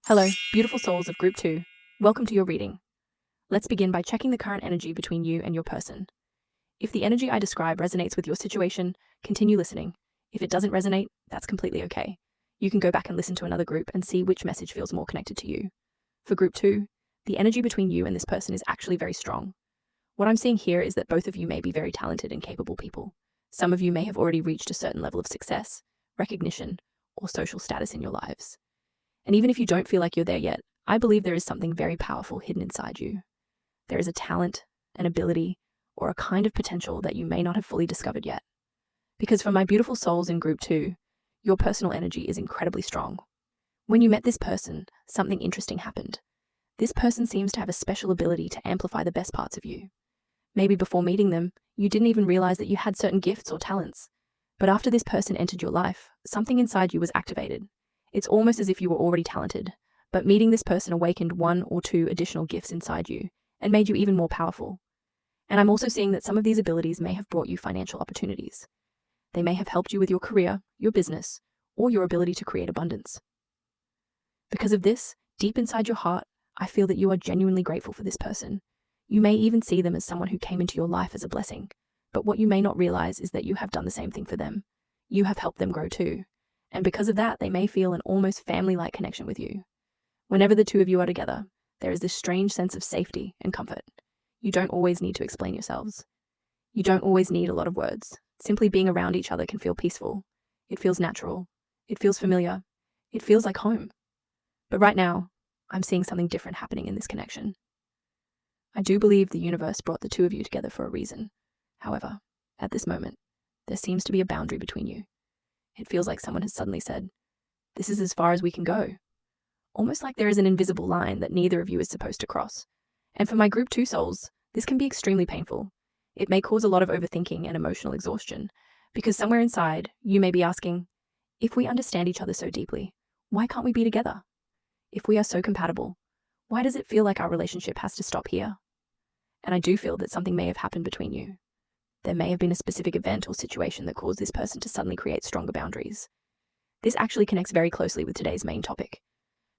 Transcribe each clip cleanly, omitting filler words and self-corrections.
Hello, beautiful souls of Group 2. Welcome to your reading. Let's begin by checking the current energy between you and your person. If the energy I describe resonates with your situation, continue listening. If it doesn't resonate, that's completely okay. You can go back and listen to another group and see which message feels more connected to you. For Group 2, the energy between you and this person is actually very strong. What I'm seeing here is that both of you may be very talented and capable people. Some of you may have already reached a certain level of success, recognition, or social status in your lives. And even if you don't feel like you're there yet, I believe there is something very powerful hidden inside you. There is a talent, an ability, or a kind of potential that you may not have fully discovered yet. Because for my beautiful souls in Group 2, your personal energy is incredibly strong. When you met this person, something interesting happened. This person seems to have a special ability to amplify the best parts of you. Maybe before meeting them, you didn't even realize that you had certain gifts or talents. But after this person entered your life, something inside you was activated. It's almost as if you were already talented, but meeting this person awakened one or two additional gifts inside you and made you even more powerful. And I'm also seeing that some of these abilities may have brought you financial opportunities. They may have helped you with your career, your business, or your ability to create abundance. Because of this, deep inside your heart, I feel that you are genuinely grateful for this person. You may even see them as someone who came into your life as a blessing, but what you may not realize is that you have done the same thing for them. You have helped them grow too. And because of that, they may feel an almost family-like connection with you. Whenever the two of you are together, there is this strange sense of safety and comfort. You don't always need to explain yourselves. You don't always need a lot of words. Simply being around each other can feel peaceful. It feels natural. It feels familiar. It feels like home. But right now, I'm seeing something different happening in this connection. I do believe the universe brought the two of you together for a reason. However, at this moment, there seems to be a boundary between you. It feels like someone has suddenly said, "This is as far as we can go." Almost like there is an invisible line that neither of you is supposed to cross. And for my Group 2 souls, this can be extremely painful. It may cause a lot of overthinking and emotional exhaustion, because somewhere inside, you may be asking, if we understand each other so deeply, why can't we be together? If we are so compatible, why does it feel like our relationship has to stop here? And I do feel that something may have happened between you. There may have been a specific event or situation that caused this person to suddenly create stronger boundaries. This actually connects very closely with today's main topic.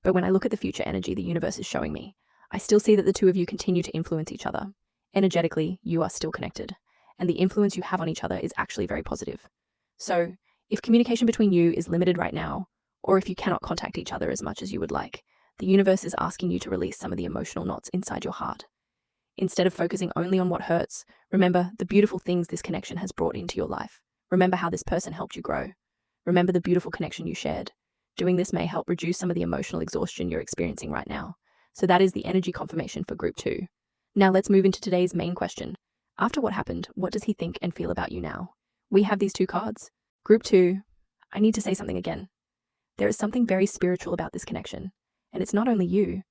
But when I look at the future energy the universe is showing me, I still see that the two of you continue to influence each other. Energetically, you are still connected, and the influence you have on each other is actually very positive. So, if communication between you is limited right now, or if you cannot contact each other as much as you would like, the universe is asking you to release some of the emotional knots inside your heart. Instead of focusing only on what hurts, remember the beautiful things this connection has brought into your life. Remember how this person helped you grow. Remember the beautiful connection you shared. Doing this may help reduce some of the emotional exhaustion you're experiencing right now. So that is the energy confirmation for Group 2. Now let's move into today's main question. After what happened, what does he think and feel about you now? We have these two cards. Group 2, I need to say something again. There is something very spiritual about this connection. And it's not only you.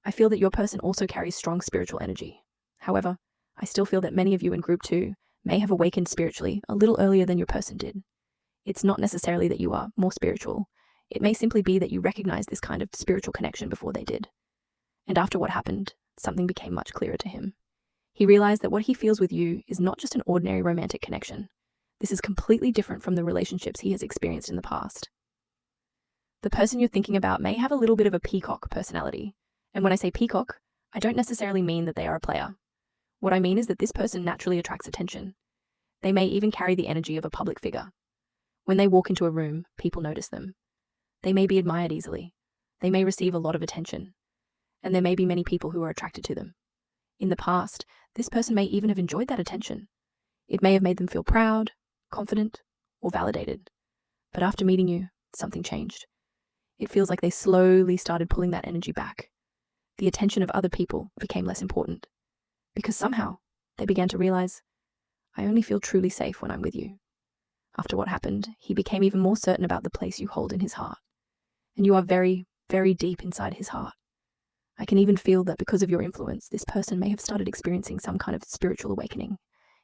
I feel that your person also carries strong spiritual energy. However, I still feel that many of you in Group 2 may have awakened spiritually a little earlier than your person did. It's not necessarily that you are more spiritual. It may simply be that you recognize this kind of spiritual connection before they did. And after what happened, something became much clearer to him. He realized that what he feels with you is not just an ordinary romantic connection. This is completely different from the relationships he has experienced in the past. The person you're thinking about may have a little bit of a peacock personality. And when I say peacock, I don't necessarily mean that they are a player. What I mean is that this person naturally attracts attention. They may even carry the energy of a public figure. When they walk into a room, people notice them. They may be admired easily. They may receive a lot of attention. And there may be many people who are attracted to them. In the past, this person may even have enjoyed that attention. It may have made them feel proud, confident, or validated. But after meeting you, something changed. It feels like they slowly started pulling that energy back. The attention of other people became less important. Because somehow, they began to realize, I only feel truly safe when I'm with you. After what happened, he became even more certain about the place you hold in his heart. And you are very, very deep inside his heart. I can even feel that because of your influence, this person may have started experiencing some kind of spiritual awakening.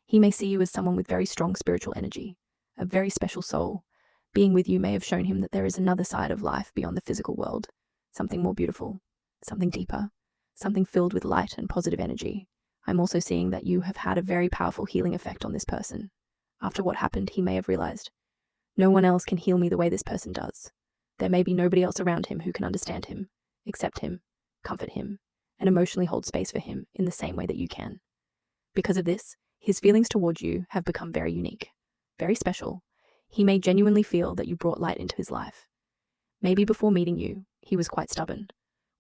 He may see you as someone with very strong spiritual energy, a very special soul. Being with you may have shown him that there is another side of life beyond the physical world, something more beautiful, something deeper, something filled with light and positive energy. I'm also seeing that you have had a very powerful healing effect on this person. After what happened, he may have realized, no one else can heal me the way this person does. There may be nobody else around him who can understand him, accept him, comfort him, and emotionally hold space for him in the same way that you can. Because of this, his feelings towards you have become very unique, very special. He may genuinely feel that you brought light into his life. Maybe before meeting you, he was quite stubborn.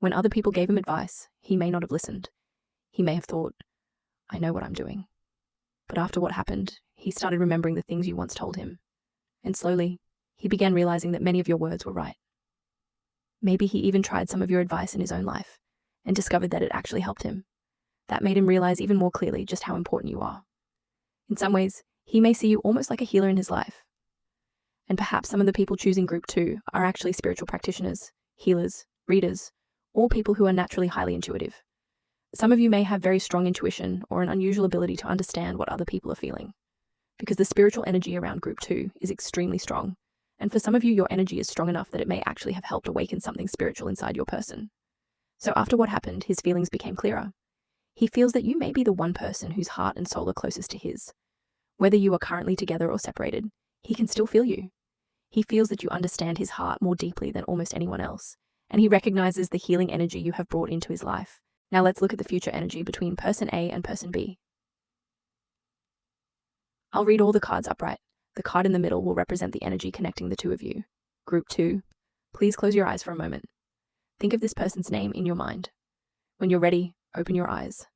When other people gave him advice, he may not have listened. He may have thought, I know what I'm doing. But after what happened, he started remembering the things you once told him. And slowly, he began realizing that many of your words were right. Maybe he even tried some of your advice in his own life and discovered that it actually helped him. That made him realize even more clearly just how important you are. In some ways, he may see you almost like a healer in his life. And perhaps some of the people choosing group 2 are actually spiritual practitioners, healers, readers, or people who are naturally highly intuitive. Some of you may have very strong intuition or an unusual ability to understand what other people are feeling, because the spiritual energy around group 2 is extremely strong. And for some of you, your energy is strong enough that it may actually have helped awaken something spiritual inside your person. So after what happened, his feelings became clearer. He feels that you may be the one person whose heart and soul are closest to his. Whether you are currently together or separated, he can still feel you. He feels that you understand his heart more deeply than almost anyone else, and he recognizes the healing energy you have brought into his life. Now let's look at the future energy between person A and person B. I'll read all the cards upright. The card in the middle will represent the energy connecting the two of you. Group 2, please close your eyes for a moment. Think of this person's name in your mind. When you're ready, open your eyes.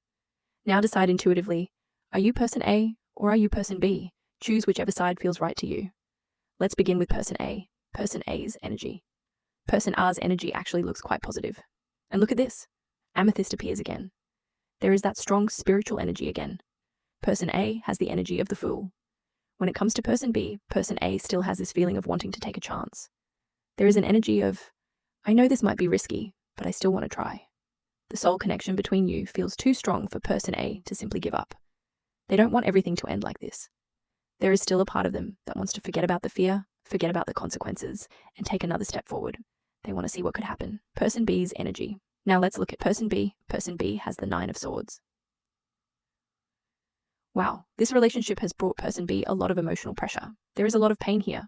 Now decide intuitively, are you person A or are you person B? Choose whichever side feels right to you. Let's begin with person A, person A's energy. Person R's energy actually looks quite positive. And look at this. Amethyst appears again. There is that strong spiritual energy again. Person A has the energy of the Fool. When it comes to person B, person A still has this feeling of wanting to take a chance. There is an energy of, I know this might be risky, but I still want to try. The soul connection between you feels too strong for person A to simply give up. They don't want everything to end like this. There is still a part of them that wants to forget about the fear, forget about the consequences, and take another step forward. They want to see what could happen. Person B's energy. Now let's look at person B. Person B has the 9 of Swords. Wow, this relationship has brought person B a lot of emotional pressure. There is a lot of pain here.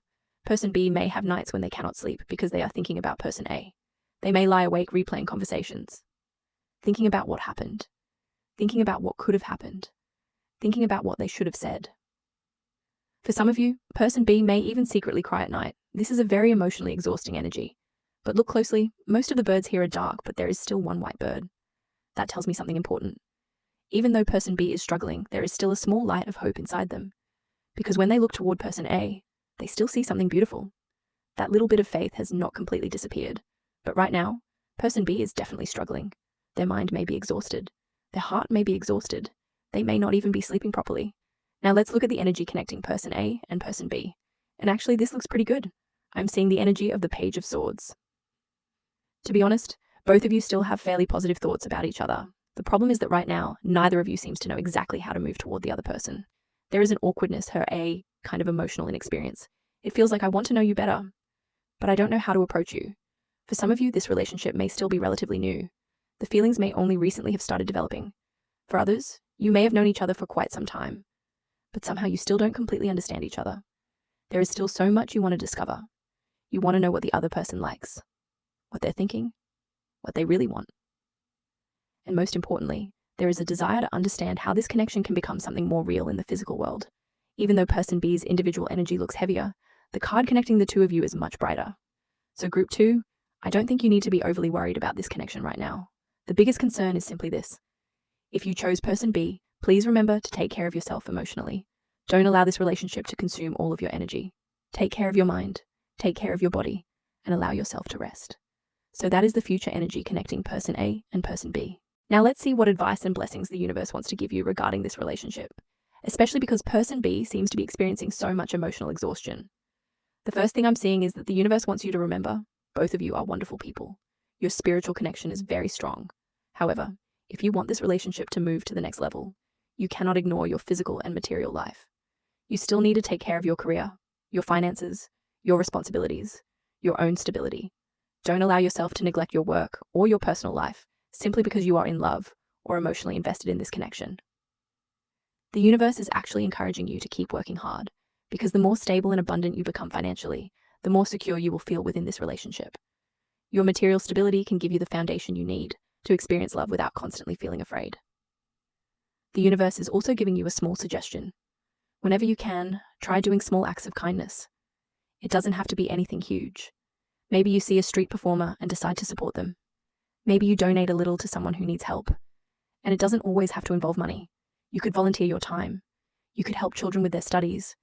Person B may have nights when they cannot sleep because they are thinking about person A. They may lie awake replaying conversations, thinking about what happened, thinking about what could have happened, thinking about what they should have said. For some of you, person B may even secretly cry at night. This is a very emotionally exhausting energy. But look closely, most of the birds here are dark, but there is still one white bird. That tells me something important. Even though person B is struggling, there is still a small light of hope inside them. Because when they look toward person A, they still see something beautiful. That little bit of faith has not completely disappeared. But right now, person B is definitely struggling. Their mind may be exhausted. Their heart may be exhausted. They may not even be sleeping properly. Now let's look at the energy connecting person A and person B. And actually, this looks pretty good. I'm seeing the energy of the Page of Swords. To be honest, both of you still have fairly positive thoughts about each other. The problem is that right now, neither of you seems to know exactly how to move toward the other person. There is an awkwardness, her A, kind of emotional inexperience. It feels like I want to know you better, but I don't know how to approach you. For some of you, this relationship may still be relatively new. The feelings may only recently have started developing. For others, you may have known each other for quite some time, but somehow you still don't completely understand each other. There is still so much you want to discover. You want to know what the other person likes, what they're thinking, what they really want. And most importantly, there is a desire to understand how this connection can become something more real in the physical world. Even though person B's individual energy looks heavier, the card connecting the two of you is much brighter. So group 2, I don't think you need to be overly worried about this connection right now. The biggest concern is simply this. If you chose person B, please remember to take care of yourself emotionally. Don't allow this relationship to consume all of your energy. Take care of your mind, take care of your body, and allow yourself to rest. So that is the future energy connecting person A and person B. Now let's see what advice and blessings the universe wants to give you regarding this relationship, especially because person B seems to be experiencing so much emotional exhaustion. The first thing I'm seeing is that the universe wants you to remember, both of you are wonderful people. Your spiritual connection is very strong. However, if you want this relationship to move to the next level, you cannot ignore your physical and material life. You still need to take care of your career, your finances, your responsibilities, your own stability. Don't allow yourself to neglect your work or your personal life simply because you are in love or emotionally invested in this connection. The universe is actually encouraging you to keep working hard, because the more stable and abundant you become financially, the more secure you will feel within this relationship. Your material stability can give you the foundation you need to experience love without constantly feeling afraid. The universe is also giving you a small suggestion. Whenever you can, try doing small acts of kindness. It doesn't have to be anything huge. Maybe you see a street performer and decide to support them. Maybe you donate a little to someone who needs help. And it doesn't always have to involve money. You could volunteer your time. You could help children with their studies.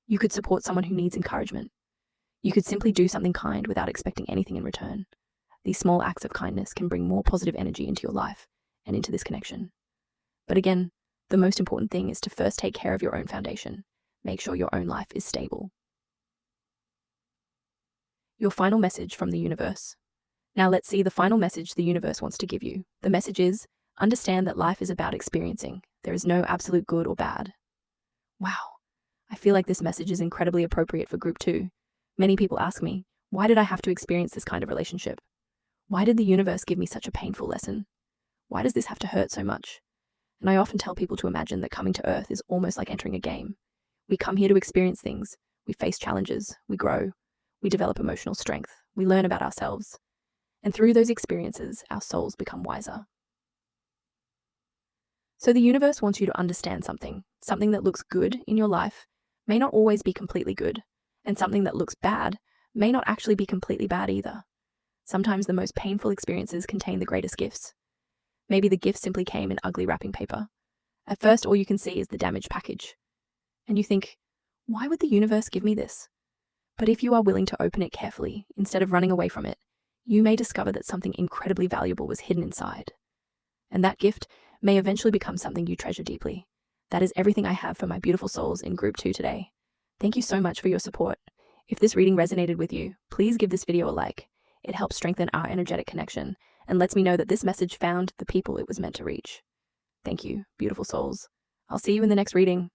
You could support someone who needs encouragement. You could simply do something kind without expecting anything in return. These small acts of kindness can bring more positive energy into your life and into this connection. But again, the most important thing is to first take care of your own foundation. Make sure your own life is stable. Your final message from the universe. Now let's see the final message the universe wants to give you. The message is, understand that life is about experiencing. There is no absolute good or bad. Wow, I feel like this message is incredibly appropriate for group 2. Many people ask me, why did I have to experience this kind of relationship? Why did the universe give me such a painful lesson? Why does this have to hurt so much? And I often tell people to imagine that coming to Earth is almost like entering a game. We come here to experience things. We face challenges. We grow. We develop emotional strength. We learn about ourselves. And through those experiences, our souls become wiser. So the universe wants you to understand something. Something that looks good in your life may not always be completely good. And something that looks bad may not actually be completely bad either. Sometimes the most painful experiences contain the greatest gifts. Maybe the gift simply came in ugly wrapping paper. At first, all you can see is the damaged package. And you think, why would the universe give me this? But if you are willing to open it carefully, instead of running away from it, you may discover that something incredibly valuable was hidden inside. And that gift may eventually become something you treasure deeply. That is everything I have for my beautiful souls in Group 2 today. Thank you so much for your support. If this reading resonated with you, please give this video a like. It helps strengthen our energetic connection and lets me know that this message found the people it was meant to reach. Thank you, beautiful souls. I'll see you in the next reading.